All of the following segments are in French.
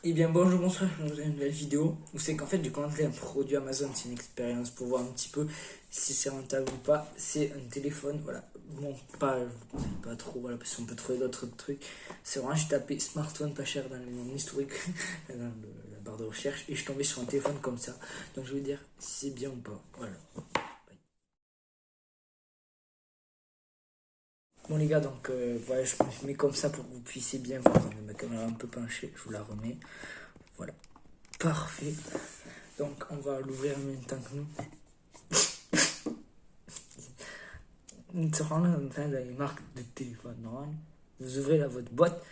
Eh bien bonjour, bonsoir, je vous retrouve dans une nouvelle vidéo où c'est qu'en fait j'ai commandé un produit Amazon, c'est une expérience pour voir un petit peu si c'est rentable ou pas. C'est un téléphone, voilà, bon pas trop, voilà, parce qu'on peut trouver d'autres trucs. C'est vraiment, j'ai tapé smartphone pas cher dans mon historique, dans la barre de recherche, et je suis tombé sur un téléphone comme ça. Donc je vais vous dire si c'est bien ou pas, voilà. Bon les gars, donc voilà, je me mets comme ça pour que vous puissiez bien voir. Ma caméra est un peu penchée, je vous la remets. Voilà, parfait. Donc on va l'ouvrir en même temps que nous. Une seconde, enfin, dans les marques de téléphone, normal. Vous ouvrez là votre boîte,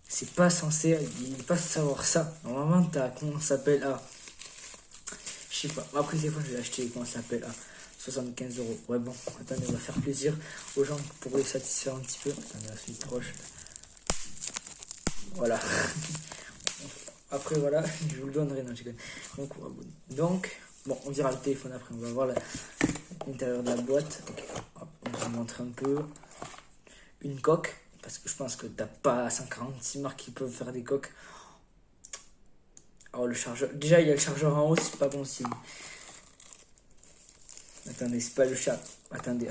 c'est pas censé, il n'est pas censé savoir ça. Normalement, t'as, comment ça s'appelle, je sais pas. Après, le téléphone, je vais l'acheter, comment ça s'appelle, 75 €. Ouais, bon, attendez, on va faire plaisir aux gens pour les satisfaire un petit peu. Attendez, là, c'est proche. Voilà. Après, voilà, je vous le donnerai, non, je connais. Donc, bon, on dira le téléphone après, on va voir l'intérieur de la boîte. Ok, hop, on va vous montrer un peu. Une coque, parce que je pense que t'as pas 146 marques qui peuvent faire des coques. Alors le chargeur, déjà il y a le chargeur en haut, c'est pas bon signe. Attendez, c'est pas le chat. Attendez.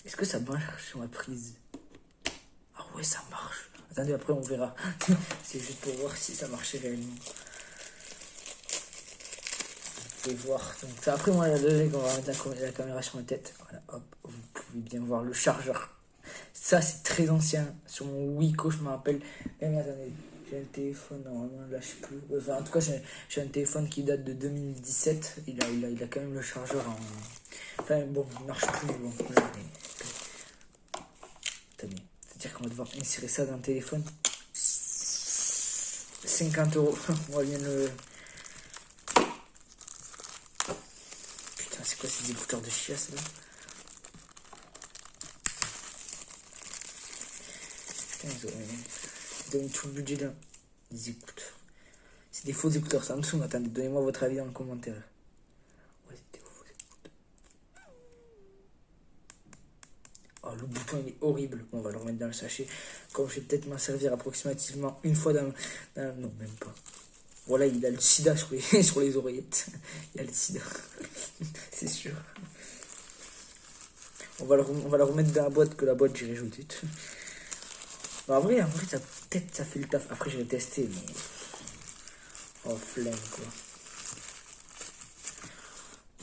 Est-ce que ça marche sur ma prise? Ah ouais, ça marche. Attendez, après on verra. C'est juste pour voir si ça marchait réellement. Vous pouvez voir. Donc ça, après moi, là, on va mettre la caméra sur ma tête. Voilà, hop, vous pouvez bien voir le chargeur. Ça, c'est très ancien. Sur mon Wiko, je me rappelle. Même attendez, j'ai un téléphone, normalement, là, je sais plus. Enfin, en tout cas, j'ai un téléphone qui date de 2017. Il a quand même le chargeur en. Enfin, bon, il marche plus. Bon, là, attendez, c'est-à-dire qu'on va devoir insérer ça dans le téléphone. 50 €. On va bien le. Putain, c'est quoi ces écouteurs de chiasse là? Putain, ils ont mis tout le budget là. Les écouteurs. C'est des faux écouteurs Samsung. Attendez, donnez-moi votre avis dans le commentaire. Ouais, c'est des faux écouteurs. Oh, le bouton il est horrible. On va le remettre dans le sachet. Comme je vais peut-être m'en servir approximativement une fois non, même pas. Voilà, il a le sida sur les, sur les oreillettes. Il a le sida. C'est sûr. On va le remettre dans la boîte, que la boîte j'ai rajouté. Bon, en vrai, ça, peut-être ça fait le taf. Après, je vais tester, mais. Oh, flemme quoi.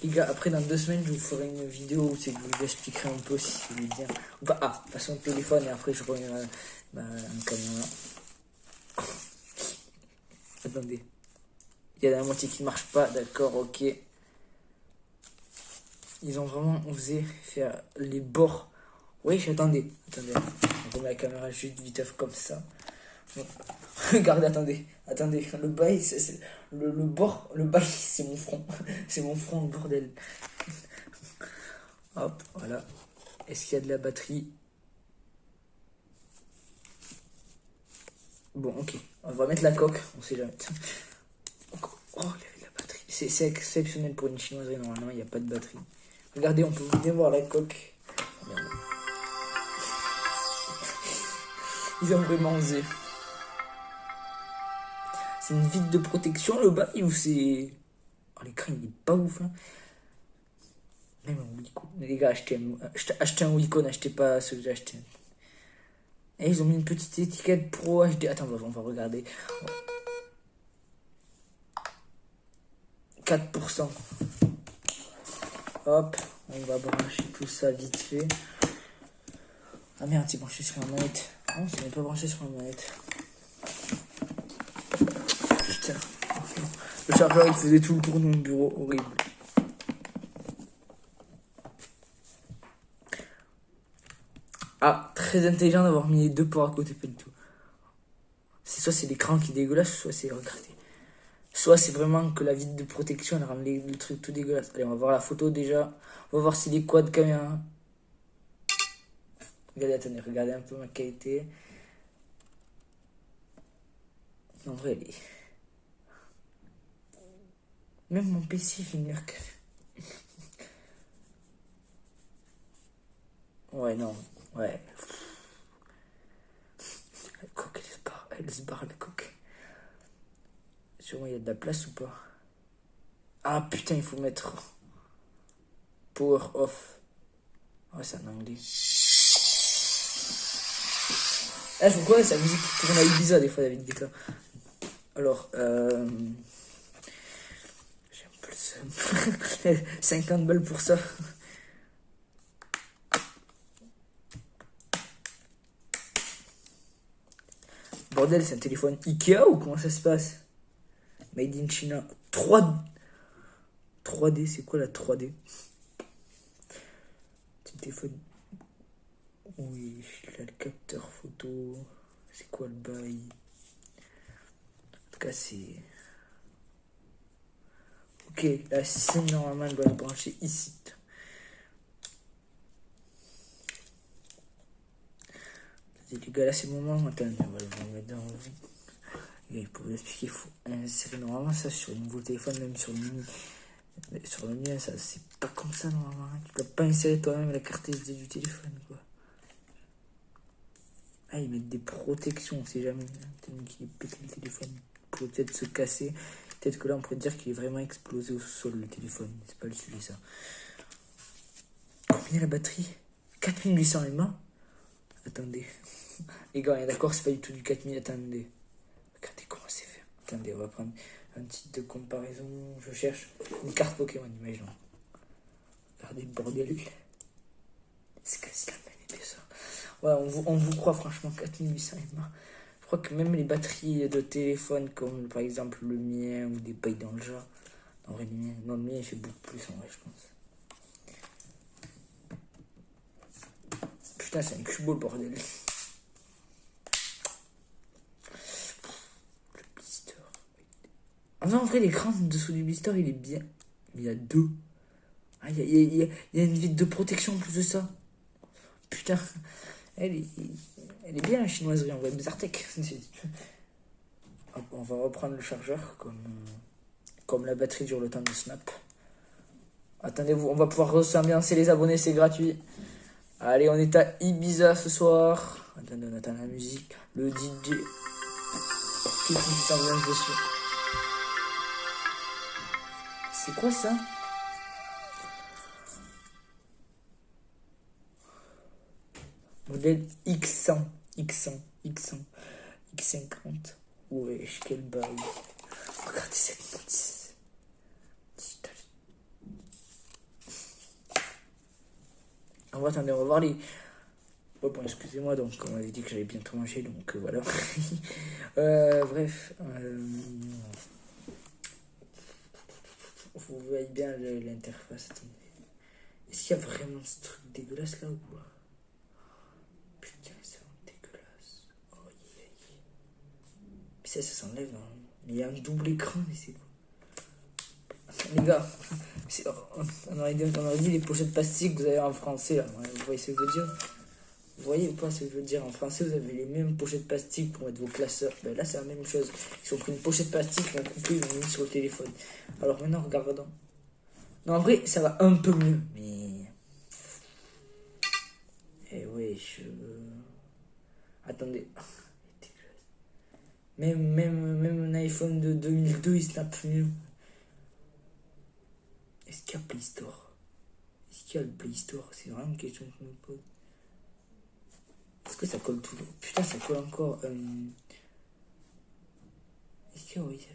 Les gars, après dans 2 semaines, je vous ferai une vidéo où c'est que je vous expliquerai un peu si vous voulez bien. Enfin, de toute façon, le téléphone et après je reviendrai un caméra. Attendez. Il y a la moitié qui ne marche pas, d'accord, ok. Ils ont vraiment osé faire les bords. Oui, attendez. On remet la caméra juste vite comme ça. Regardez, attendez. Le bail, le bord, le bail, c'est mon front. C'est mon front, le bordel. Hop, voilà. Est-ce qu'il y a de la batterie? Bon, ok. On va mettre la coque, on sait jamais. Oh, il y avait de la batterie. C'est exceptionnel pour une chinoiserie, normalement, il n'y a pas de batterie. Regardez, on peut bien voir la coque. Ils ont vraiment osé. C'est une vitre de protection, le bail, ou c'est. Oh, l'écran, il est pas ouf, hein. Même un Wiko. Les gars, achetez un Wiko, n'achetez pas ce que j'ai acheté. Et ils ont mis une petite étiquette Pro HD. Attends, on va regarder. 4%. Hop, on va brancher tout ça vite fait. Ah merde, c'est branché sur la manette. Non, c'est même pas branché sur la manette. Putain. Le chargeur, il faisait tout le tour de mon bureau. Horrible. Ah, très intelligent d'avoir mis les deux ports à côté, pas du tout. Soit c'est l'écran qui est dégueulasse, soit c'est regardez. Soit c'est vraiment que la vitre de protection elle rend le truc tout dégueulasse. Allez, on va voir la photo déjà. On va voir s'il est quad caméra. Regardez, attendez, regardez un peu ma qualité. En vrai, même mon PC fait mieux que. Ouais, non. Ouais. Elle se barre la coque. Sûrement, il y a de la place ou pas? Ah putain, il faut mettre power off. Ouais, c'est en anglais. Ah, je vous connais, c'est la musique qui tourne à Ibiza des fois, David Guetta. Alors, j'ai un peu le seum. 50 balles pour ça. Bordel, c'est un téléphone Ikea ou comment ça se passe? Made in China. 3D, c'est quoi la 3D? Petit téléphone. Oui, là, le capteur photo. C'est quoi le bail? En tout cas, c'est. Ok, là, c'est normalement, elle doit être branchée ici. Les gars, là, c'est le moment. Attendez, on va le mettre dans vous. Et pour vous expliquer, il faut insérer normalement ça sur un nouveau téléphone, même sur le mini. Mais sur le mien, ça, c'est pas comme ça normalement. Tu peux pas insérer toi-même la carte SD du téléphone, quoi. Ah, ils mettent des protections, on sait jamais. Tellement qu'il est pété le téléphone. Il pourrait peut-être se casser. Peut-être que là, on pourrait dire qu'il est vraiment explosé au sol, le téléphone. C'est pas le sujet, ça. Combien la batterie? 4800 mAh. Attendez. Les gars, on est d'accord, c'est pas du tout du 4000. Attendez. Regardez comment c'est fait. Attendez, on va prendre un titre de comparaison. Je cherche une carte Pokémon, imaginons. Regardez, bordel. C'est quasi la même épaisseur. Ouais, on vous croit franchement, 4800 mAh. Je crois que même les batteries de téléphone, comme par exemple le mien ou des bails dans le genre. En vrai, le mien il fait beaucoup plus en vrai, je pense. Putain, c'est un cubo le bordel. Le blister. Ah non, en vrai, l'écran dessous du blister il est bien. Mais il y a deux. Ah, il y a une vitre de protection en plus de ça. Putain, elle est bien la chinoiserie en vrai, Bizartech. On va reprendre le chargeur comme la batterie dure le temps de snap. Attendez-vous, on va pouvoir s'ambiancer les abonnés, c'est gratuit. Allez, on est à Ibiza ce soir. Attendez, on attend la musique. Le DJ. Qui s'ambiance dessus. C'est quoi ça? Modèle X100, X100, X100, X50. Wesh, quel bail. Regardez cette notice. Attendez, on va voir les. Oh, bon, excusez-moi, donc on m'avait dit que j'allais bientôt manger, donc voilà. Bref. Vous voyez bien l'interface. Est-ce qu'il y a vraiment ce truc dégueulasse là ou quoi? Putain, c'est vraiment dégueulasse. Oh, yeah. Puis ça s'enlève, hein. Mais il y a un double écran, mais c'est quoi? Les gars, on aurait dit les pochettes plastiques que vous avez en français là. Vous voyez ce que je veux dire? Vous voyez ou pas ce que je veux dire? En français, vous avez les mêmes pochettes plastiques pour mettre vos classeurs. Ben là, c'est la même chose. Ils ont pris une pochette plastique, ils l'ont coupée, ils l'ont mis sur le téléphone. Alors maintenant, regardons. Non, en vrai, ça va un peu mieux, mais. Eh ouais, Attendez. Même un iPhone de 2002, il snap mieux. Est-ce qu'il y a Play Store? Est-ce qu'il y a le Play Store? C'est vraiment une question que je me pose. Est-ce que ça colle toujours? Putain, ça colle encore. Est-ce qu'il y a, oui.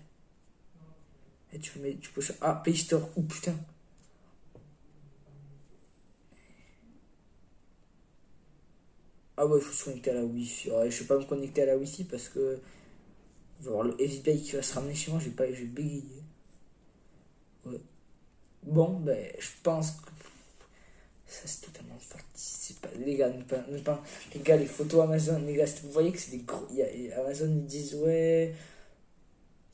Et tu peux. Ah, Play Store. Oh putain. Ah ouais, il faut se connecter à la Wi-Fi. Ouais, je vais pas me connecter à la Wi-Fi parce que. Il va y avoir le SBI qui va se ramener chez moi. Je vais bégayer. Ouais. Bon, ben, je pense que. Ça, c'est totalement facile. Les gars, les gars, les photos Amazon, les gars, vous voyez que c'est des gros. Amazon, ils disent, ouais.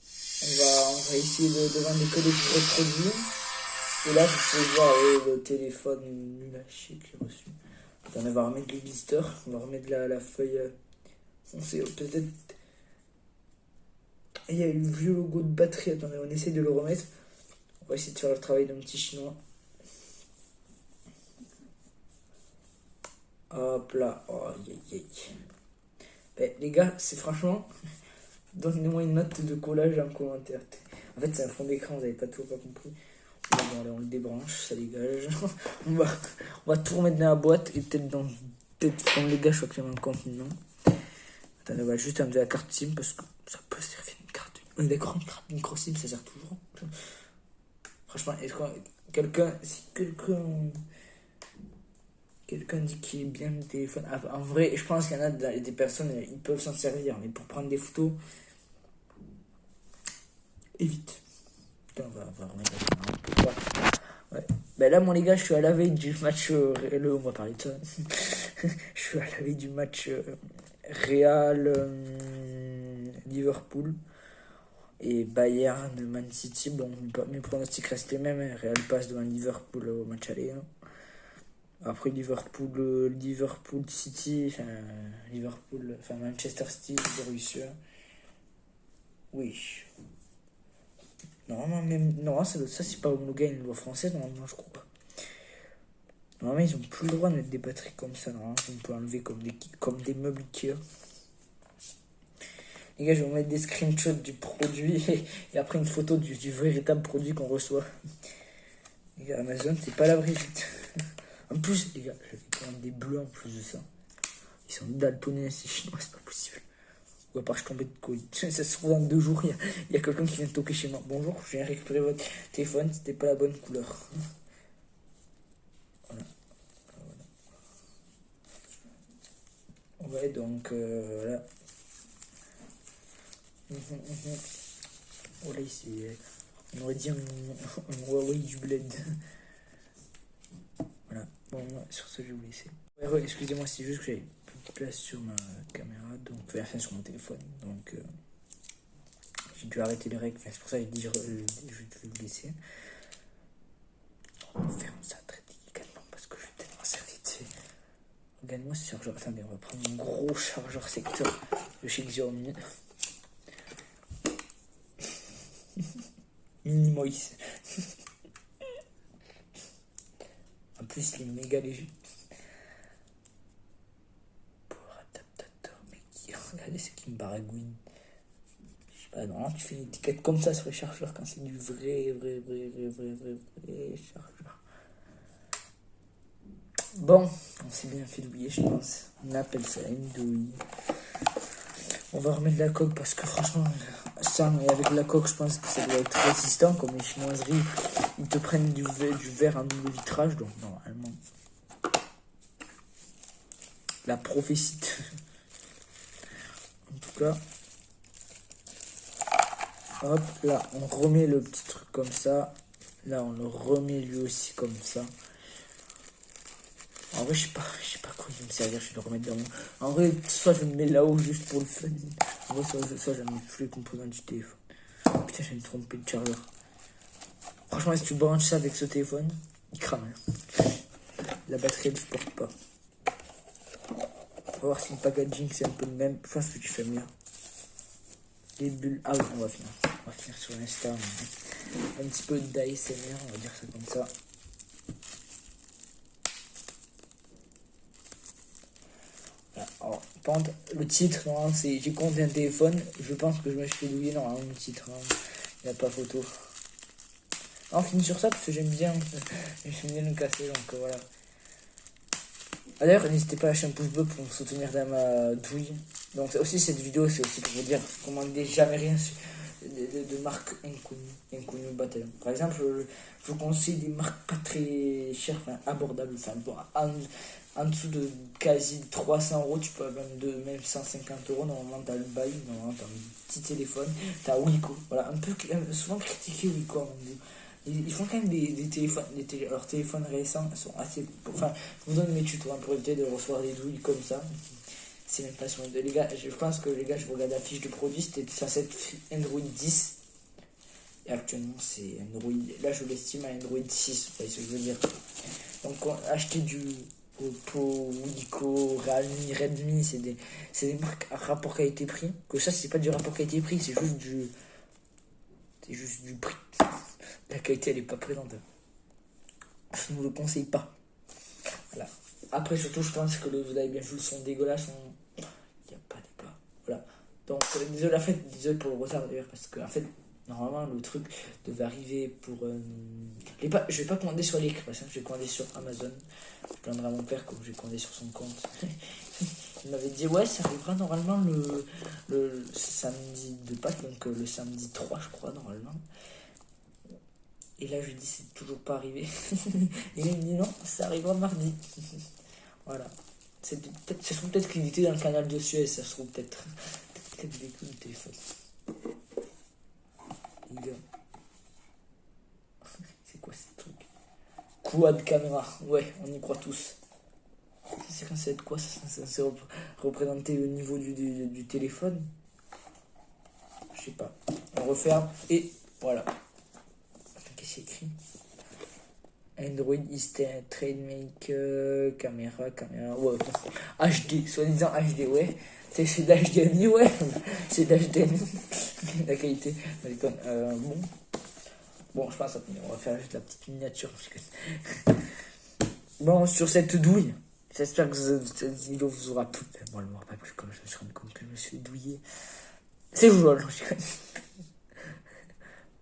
On va essayer de vendre que des vrais produits. Et là, vous pouvez voir le téléphone nul à chier que j'ai reçu. On va remettre les blisters. On va remettre la feuille. On sait peut-être. Il y a eu le vieux logo de batterie. Attendez, on essaie de le remettre. On va essayer de faire le travail d'un petit chinois. Hop là. Oh, yeah. Ben, les gars, c'est franchement. Donnez-moi une note de collage en commentaire. En fait, c'est un fond d'écran, vous n'avez pas compris. Bon, allez, on le débranche, ça dégage. on va tout remettre dans la boîte et peut-être comme les gars, je crois qu'il y a un compte maintenant. Attendez, on va juste enlever la carte SIM parce que ça peut servir une carte. On est d'accord, une carte micro SIM, ça sert toujours. Franchement, si quelqu'un dit qu'il est bien le téléphone, en vrai, je pense qu'il y en a des personnes, ils peuvent s'en servir, mais pour prendre des photos, évite. Putain, on va remettre la caméra. Ouais. Ben là, les gars, je suis à la veille du match. On va parler de ça. Je suis à la veille du match Real Liverpool et Bayern Man City. Bon, mes pronostics restent les mêmes. Hein. Real passe devant Liverpool au match aller. Hein. Après Liverpool City, Manchester City, Borussia. Oui. Non, ça c'est pas homologué à une loi française, normalement, je crois pas. Normalement, ils ont plus le droit de mettre des batteries comme ça, normalement, on peut enlever comme des meubles Ikea. Les gars, je vais vous mettre des screenshots du produit et après une photo du véritable produit qu'on reçoit. Les gars, Amazon, c'est pas la vraie vie. En plus, les gars, j'avais quand même des bleus en plus de ça. Ils sont daltoniens, c'est chinois, c'est pas possible. Ou à part je tombais de Covid. Ça se trouve dans 2 jours, il y a quelqu'un qui vient de toquer chez moi. Bonjour, je viens récupérer votre téléphone, c'était pas la bonne couleur. Voilà. Ouais, donc voilà. Voilà, ici, on aurait dit un Huawei du bled. Voilà, bon, sur ce, je vais vous laisser. Ouais, excusez-moi, c'est juste que j'avais plus de place sur ma caméra, donc, enfin sur mon téléphone, donc j'ai dû arrêter les règles, c'est pour ça que j'ai dit je vais vous laisser. On va faire ça très délicatement parce que je vais peut-être m'en servir de ces. Regarde-moi ce chargeur. Attendez, on va prendre un gros chargeur secteur de chez Xiaomi. Minimois. En plus, il est méga léger. Pour adaptateur, mais regardez ce qui me baragouine. Je sais pas, non, tu fais une étiquette comme ça sur les chargeurs quand c'est du vrai chargeur. Bon, on s'est bien fait oublier, je pense. On appelle ça une douille. On va remettre la coque parce que franchement, ça, mais avec la coque, je pense que ça doit être résistant. Comme les chinoiseries, ils te prennent du verre en double vitrage, donc normalement. La prophétie. En tout cas. Hop, là, on remet le petit truc comme ça. Là, on le remet lui aussi comme ça. En vrai, je sais pas quoi il va me servir, je vais le remettre dans mon. En vrai, soit je me mets là-haut juste pour le fun. En vrai, soit je mets tous les composants du téléphone. Putain, j'ai me trompé de chargeur. Franchement, si tu branches ça avec ce téléphone, il crame. Hein. La batterie, elle ne supporte pas. On va voir si le packaging c'est un peu le même. Je pense que tu fais mieux. Les bulles. Ah oui, on va finir. On va finir sur Insta. Un petit peu d'ASMR, on va dire ça comme ça. Alors, le titre, normalement, c'est J'ai compté un téléphone. Je pense que je me suis fait douiller normalement le titre. Hein. Il n'y a pas photo. On finit sur ça parce que j'aime bien me casser. Donc voilà. D'ailleurs, n'hésitez pas à lâcher un pouce bleu pour me soutenir dans ma douille. Donc aussi, cette vidéo, c'est aussi pour vous dire, commandez jamais rien de marques inconnues battle. Par exemple, je vous conseille des marques pas très chères, enfin abordables. Enfin, bon, en dessous de quasi 300 €, tu peux même 150 €. Normalement, t'as le bail, normalement, t'as un petit téléphone, t'as Wiko. Voilà, un peu souvent critiqué Wiko. Ils font quand même des téléphones, leurs téléphones récents sont assez. Enfin, je vous donne mes tutos pour éviter de recevoir des douilles comme ça. C'est même pas sur les gars. Je pense que les gars, je regarde la fiche de produit, c'était censé être Android 10. Et actuellement, c'est Android. Là, je l'estime à Android 6. Vous voyez ce que je veux dire. Donc, acheter du Oppo, Wiko, Realme, Redmi, c'est des marques à rapport qualité-prix. Que ça, c'est pas du rapport qualité-prix, c'est juste du prix. La qualité, elle est pas présente. Je ne vous le conseille pas. Voilà. Après, surtout, je pense que vous avez bien vu le son dégueulasse. Il n'y a pas de débat. Voilà. Donc, désolé pour le retard d'ailleurs, parce que en fait, normalement, le truc devait arriver pour. Je vais pas commander sur AliExpress, hein, je vais commander sur Amazon. Je plaindrai à mon père comme j'ai commandé sur son compte. Il m'avait dit, ouais, ça arrivera normalement le samedi de Pâques, donc le samedi 3, je crois, normalement. Et là, je lui dis, c'est toujours pas arrivé. Et il me dit, non, ça arrivera mardi. Voilà. Ça se trouve peut-être qu'il était dans le canal de Suez, ça se trouve peut-être. Peut-être vécu le téléphone. Les gars. C'est quoi ce truc? Quad caméra. Ouais, on y croit tous. C'est censé être quoi? C'est censé représenter le niveau du téléphone? Je sais pas. On referme et voilà. Qu'est-ce qu'il y a écrit? Android is trade caméra, ouais, HD, soi-disant HD, ouais. C'est de l'HDMI, ouais. C'est de l'HDMI. La qualité, bon, je pense qu'on va faire juste la petite miniature. Bon, sur cette douille, j'espère que cette vidéo vous aura plu. Bon, elle m'aura pas plu comme je me suis rendu compte que je me suis douillé. C'est jouable.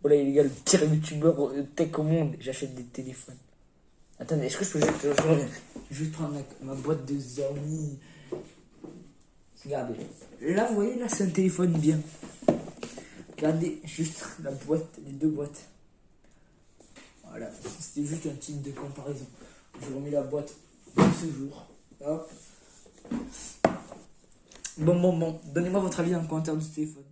Voilà, les gars, le pire youtubeur tech au monde. J'achète des téléphones. Attendez, est-ce que je peux juste prendre ma boîte de Xiaomi? Regardez. Là, vous voyez, là, c'est un téléphone bien. Regardez juste la boîte, les deux boîtes. Voilà, c'était juste un type de comparaison. Je remets la boîte de ce jour. Hop. Bon. Donnez-moi votre avis dans le commentaire de ce téléphone.